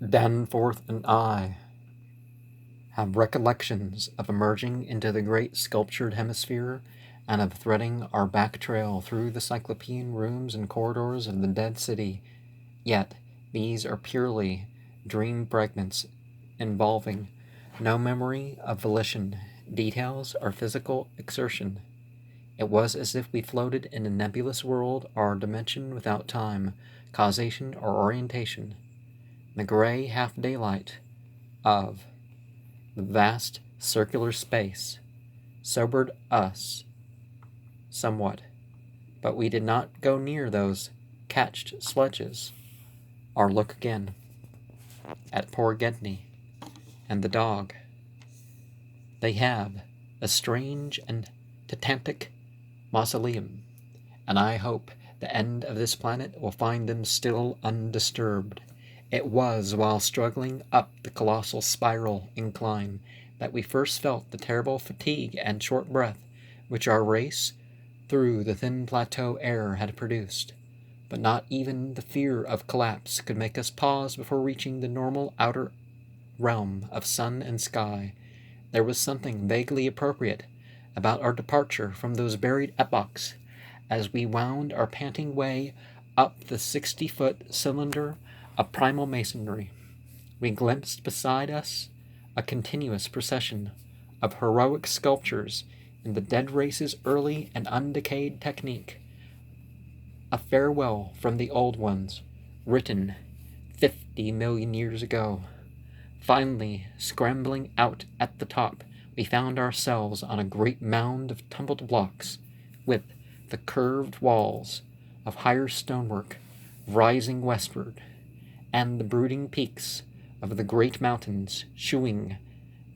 Danforth and I have recollections of emerging into the great sculptured hemisphere and of threading our back trail through the cyclopean rooms and corridors of the dead city. Yet these are purely dream fragments involving no memory of volition, details, or physical exertion. It was as if we floated in a nebulous world or dimension without time, causation, or orientation. The gray half-daylight of the vast circular space sobered us somewhat, but we did not go near those catched sledges, or look again at poor Gedney and the dog. They have a strange and titanic mausoleum, and I hope the end of this planet will find them still undisturbed. It was while struggling up the colossal spiral incline that we first felt the terrible fatigue and short breath which our race through the thin plateau air had produced. But not even the fear of collapse could make us pause before reaching the normal outer realm of sun and sky. There was something vaguely appropriate about our departure from those buried epochs as we wound our panting way up the 60-foot cylinder of primal masonry. We glimpsed beside us a continuous procession of heroic sculptures in the dead race's early and undecayed technique, a farewell from the old ones, written 50 million years ago. Finally, scrambling out at the top, we found ourselves on a great mound of tumbled blocks, with the curved walls of higher stonework rising westward, and the brooding peaks of the great mountains shooing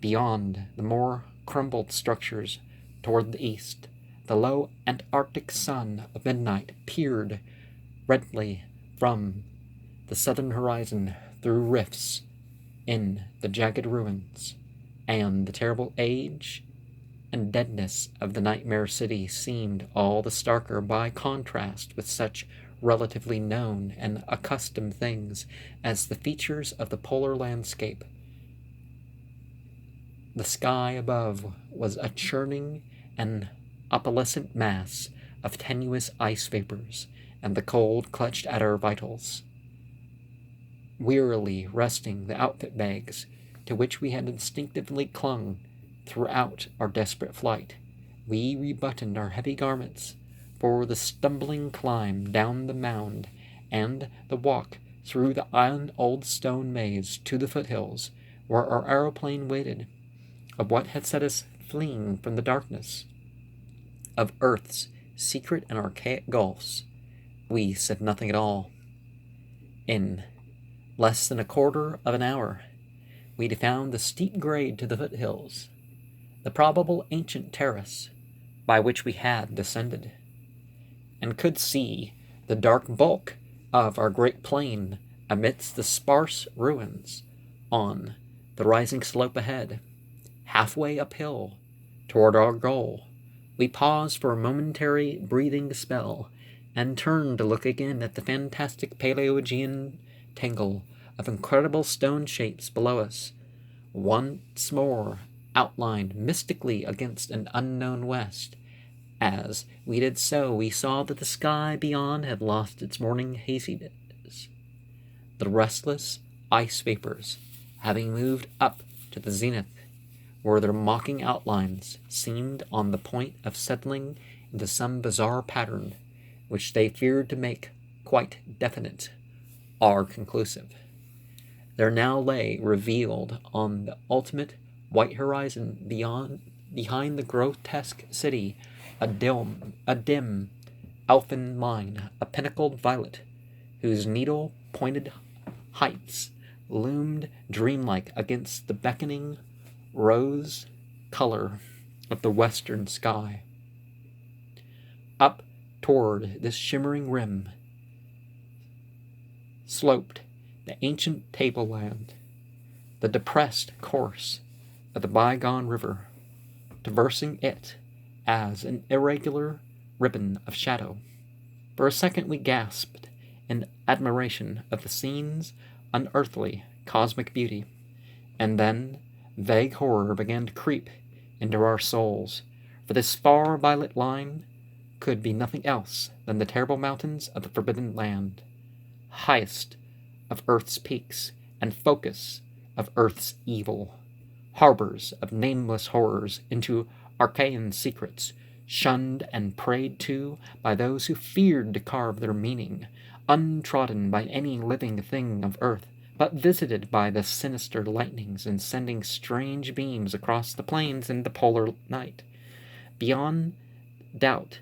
beyond the more crumbled structures toward the east. The low Antarctic sun of midnight peered redly from the southern horizon through rifts in the jagged ruins, and the terrible age and deadness of the nightmare city seemed all the starker by contrast with such relatively known and accustomed things as the features of the polar landscape. The sky above was a churning and opalescent mass of tenuous ice vapors, and the cold clutched at our vitals. Wearily resting the outfit bags to which we had instinctively clung throughout our desperate flight, we rebuttoned our heavy garments for the stumbling climb down the mound and the walk through the old stone maze to the foothills where our aeroplane waited. Of what had set us fleeing from the darkness of Earth's secret and archaic gulfs, we said nothing at all. In less than a quarter of an hour, we'd found the steep grade to the foothills, the probable ancient terrace by which we had descended, and could see the dark bulk of our great plain amidst the sparse ruins on the rising slope ahead. Halfway uphill toward our goal, we paused for a momentary breathing spell and turned to look again at the fantastic Paleogean tangle of incredible stone shapes below us, once more outlined mystically against an unknown west. As we did so, we saw that the sky beyond had lost its morning haziness. The restless ice vapors, having moved up to the zenith, where their mocking outlines seemed on the point of settling into some bizarre pattern which they feared to make quite definite or conclusive. There now lay revealed on the ultimate white horizon behind the grotesque city a dim elfin line, a pinnacled violet, whose needle-pointed heights loomed dreamlike against the beckoning rose color of the western sky. Up toward this shimmering rim sloped the ancient tableland, the depressed course of the bygone river, traversing it as an irregular ribbon of shadow. For a second we gasped in admiration of the scene's unearthly cosmic beauty, and then vague horror began to creep into our souls, for this far violet line could be nothing else than the terrible mountains of the Forbidden Land, highest of Earth's peaks and focus of Earth's evil, harbors of nameless horrors into arcane secrets, shunned and prayed to by those who feared to carve their meaning, untrodden by any living thing of earth, but visited by the sinister lightnings and sending strange beams across the plains in the polar night. Beyond doubt,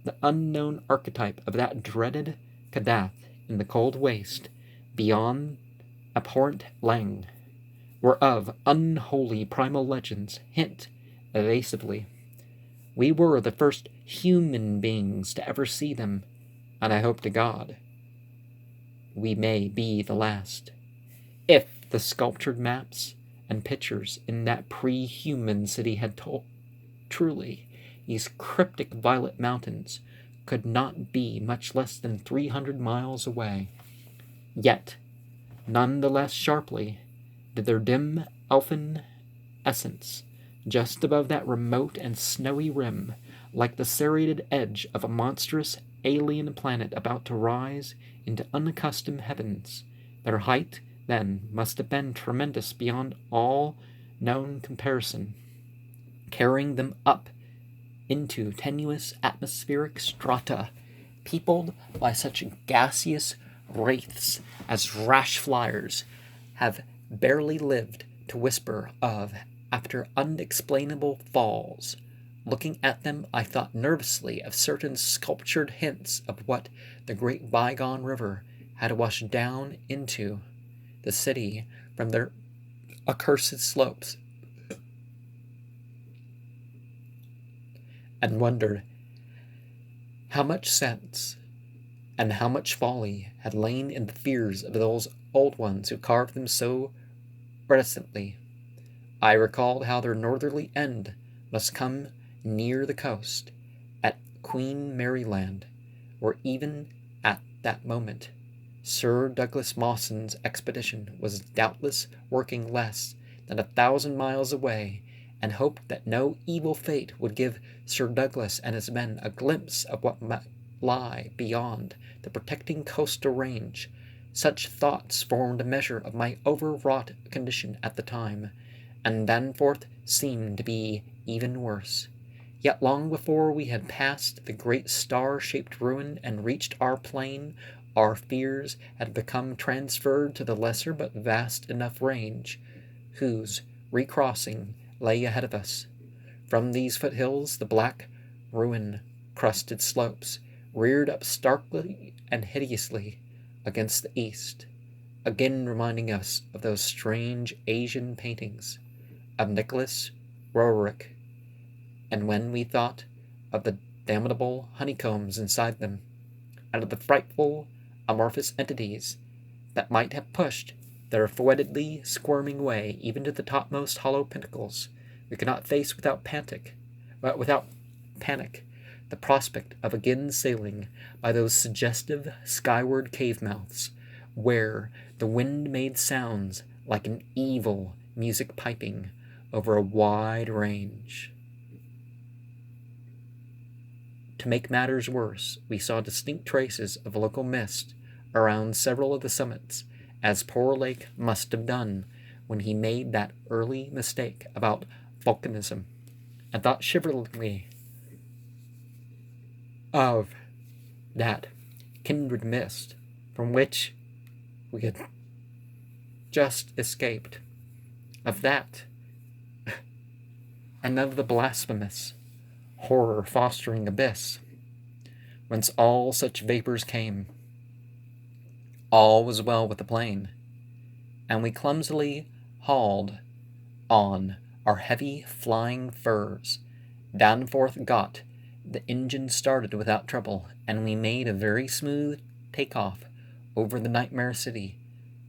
the unknown archetype of that dreaded Kadath in the cold waste, beyond abhorrent Lang, whereof unholy primal legends hint evasively. We were the first human beings to ever see them, and I hope to God we may be the last. If the sculptured maps and pictures in that pre-human city had told truly, these cryptic violet mountains could not be much less than 300 miles away. Yet, none the less sharply did their dim elfin essence, just above that remote and snowy rim, like the serrated edge of a monstrous alien planet about to rise into unaccustomed heavens. Their height, then, must have been tremendous beyond all known comparison, carrying them up into tenuous atmospheric strata, peopled by such gaseous wraiths as rash flyers have barely lived to whisper of after unexplainable falls. Looking at them, I thought nervously of certain sculptured hints of what the great bygone river had washed down into the city from their accursed slopes, and wondered how much sense and how much folly had lain in the fears of those old ones who carved them so reticently. I recalled how their northerly end must come near the coast, at Queen Mary Land, where even at that moment Sir Douglas Mawson's expedition was doubtless working less than 1,000 miles away, and hoped that no evil fate would give Sir Douglas and his men a glimpse of what might lie beyond the protecting coastal range. Such thoughts formed a measure of my overwrought condition at the time, and Danforth seemed to be even worse. Yet long before we had passed the great star-shaped ruin and reached our plain, our fears had become transferred to the lesser but vast enough range, whose recrossing lay ahead of us. From these foothills the black, ruin-crusted slopes reared up starkly and hideously against the east, again reminding us of those strange Asian paintings of Nicholas Roerich, and when we thought of the damnable honeycombs inside them, and of the frightful amorphous entities that might have pushed their foetidly squirming way even to the topmost hollow pinnacles, we could not face without panic the prospect of again sailing by those suggestive skyward cave mouths, where the wind made sounds like an evil music piping over a wide range. To make matters worse, we saw distinct traces of local mist around several of the summits, as poor Lake must have done when he made that early mistake about volcanism, and thought shiveringly of that kindred mist from which we had just escaped, of that, and of the blasphemous, horror-fostering abyss whence all such vapors came. All was well with the plane, and we clumsily hauled on our heavy flying furs. Danforth got the engine started without trouble, and we made a very smooth take-off over the nightmare city.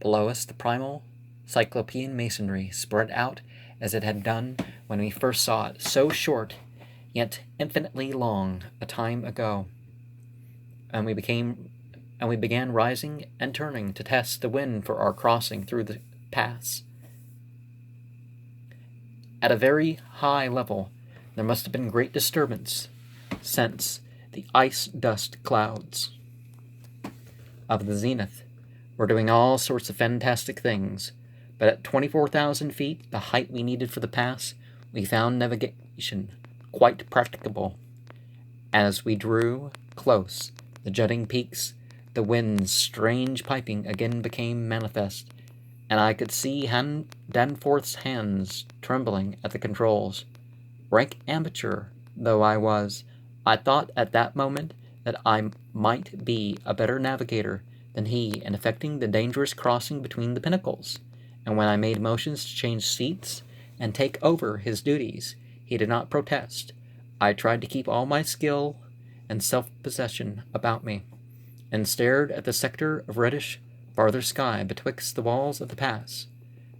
Below us the primal cyclopean masonry spread out as it had done when we first saw it, so short yet infinitely long a time ago, and we began rising and turning to test the wind for our crossing through the pass. At a very high level, there must have been great disturbance, since the ice-dust clouds of the zenith were doing all sorts of fantastic things, but at 24,000 feet, the height we needed for the pass, we found navigation quite practicable. As we drew close the jutting peaks, the wind's strange piping again became manifest, and I could see Danforth's hands trembling at the controls. Rank amateur though I was, I thought at that moment that I might be a better navigator than he in effecting the dangerous crossing between the pinnacles, and when I made motions to change seats and take over his duties, he did not protest. I tried to keep all my skill and self-possession about me, and stared at the sector of reddish farther sky betwixt the walls of the pass,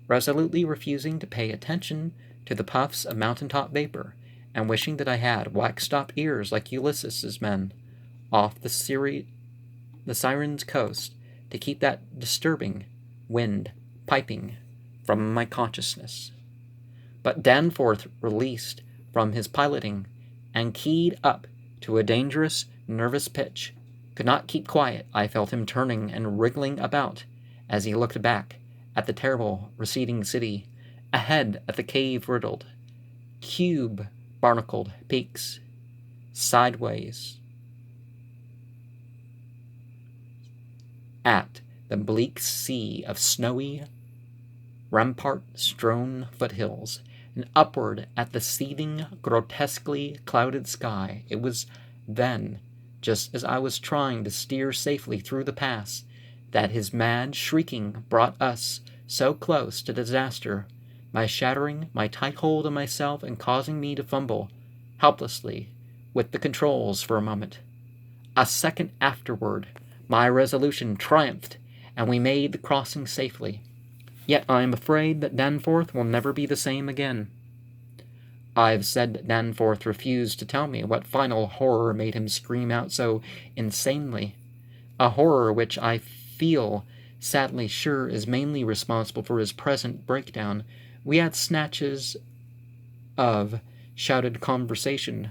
resolutely refusing to pay attention to the puffs of mountain-top vapor, and wishing that I had wax-stop ears like Ulysses's men off the Siren's coast to keep that disturbing wind piping from my consciousness. But Danforth, released from his piloting and keyed up to a dangerous, nervous pitch, could not keep quiet. I felt him turning and wriggling about as he looked back at the terrible receding city, ahead at the cave-riddled, cube-barnacled peaks, sideways at the bleak sea of snowy, rampart-strewn foothills, and upward at the seething, grotesquely clouded sky. It was then, just as I was trying to steer safely through the pass, that his mad shrieking brought us so close to disaster, by shattering my tight hold on myself and causing me to fumble helplessly with the controls for a moment. A second afterward, my resolution triumphed, and we made the crossing safely. Yet I am afraid that Danforth will never be the same again. I've said that Danforth refused to tell me what final horror made him scream out so insanely, a horror which I feel sadly sure is mainly responsible for his present breakdown. We had snatches of shouted conversation,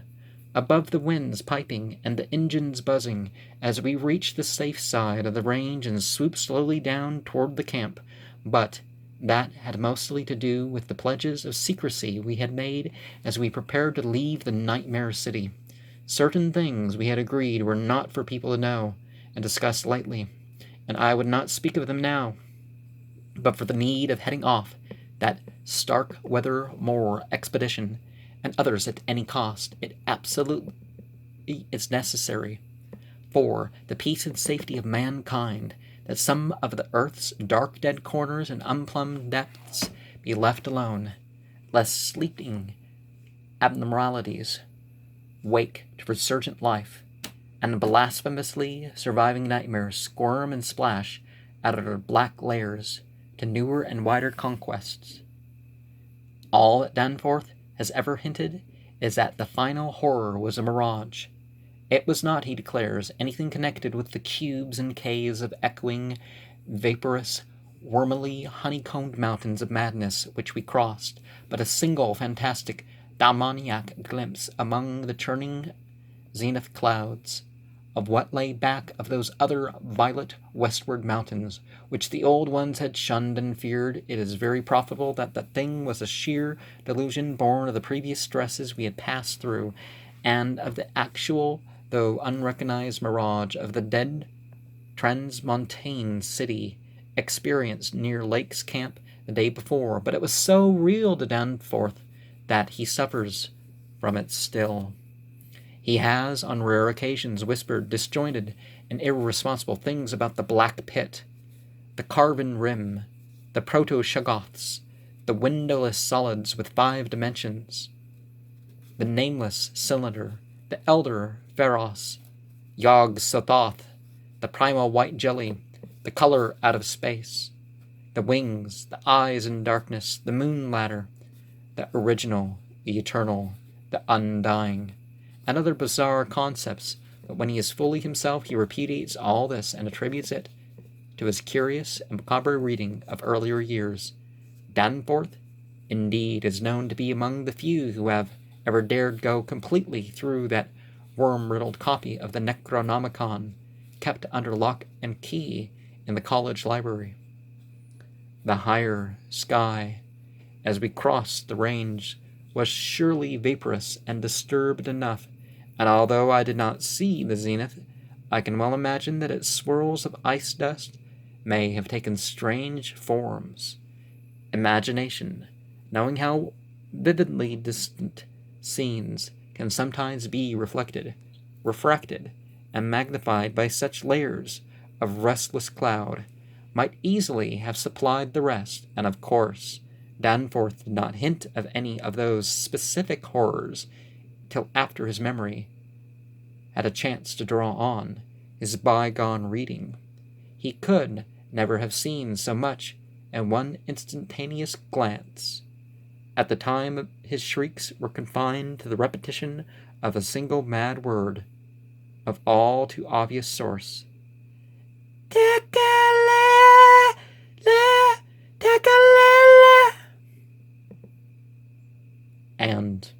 above the winds piping and the engines buzzing, as we reached the safe side of the range and swooped slowly down toward the camp, but that had mostly to do with the pledges of secrecy we had made as we prepared to leave the nightmare city. Certain things we had agreed were not for people to know and discuss lightly, and I would not speak of them now, but for the need of heading off that Starkweather Moor expedition, and others at any cost, it absolutely is necessary for the peace and safety of mankind that some of the earth's dark dead corners and unplumbed depths be left alone, lest sleeping abnormalities wake to resurgent life, and blasphemously surviving nightmares squirm and splash out of their black layers to newer and wider conquests. All that Danforth has ever hinted is that the final horror was a mirage. It was not, he declares, anything connected with the cubes and caves of echoing, vaporous, wormily honeycombed mountains of madness which we crossed, but a single fantastic, demoniac glimpse among the churning zenith clouds of what lay back of those other violet westward mountains, which the old ones had shunned and feared. It is very probable that the thing was a sheer delusion born of the previous stresses we had passed through, and of the actual, though unrecognized mirage of the dead transmontane city experienced near Lake's camp the day before. But it was so real to Danforth that he suffers from it still. He has, on rare occasions, whispered disjointed and irresponsible things about the black pit, the carven rim, the proto-shoggoths, the windowless solids with 5 dimensions, the nameless cylinder, the elder Pharos, Yog-Sothoth, the primal white jelly, the color out of space, the wings, the eyes in darkness, the moon ladder, the original, the eternal, the undying, and other bizarre concepts. But when he is fully himself, he repudiates all this and attributes it to his curious and macabre reading of earlier years. Danforth, indeed, is known to be among the few who have ever dared go completely through that worm-riddled copy of the Necronomicon kept under lock and key in the college library. The higher sky, as we crossed the range, was surely vaporous and disturbed enough, and although I did not see the zenith, I can well imagine that its swirls of ice dust may have taken strange forms. Imagination, knowing how vividly distant scenes can sometimes be refracted, and magnified by such layers of restless cloud, might easily have supplied the rest, and of course Danforth did not hint of any of those specific horrors till after his memory had a chance to draw on his bygone reading. He could never have seen so much in one instantaneous glance. At the time his shrieks were confined to the repetition of a single mad word, of all too obvious source. And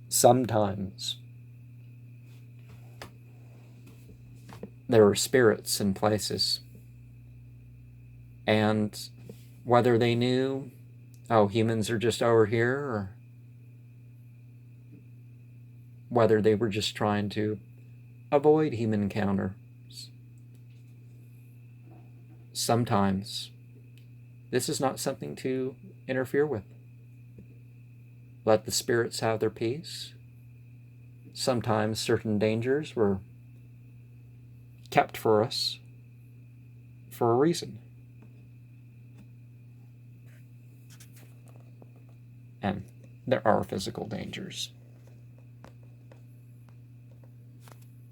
sometimes there were spirits in places, and whether they knew, oh, humans are just over here, or whether they were just trying to avoid human encounters, sometimes this is not something to interfere with. Let the spirits have their peace. Sometimes certain dangers were kept for us for a reason. And there are physical dangers.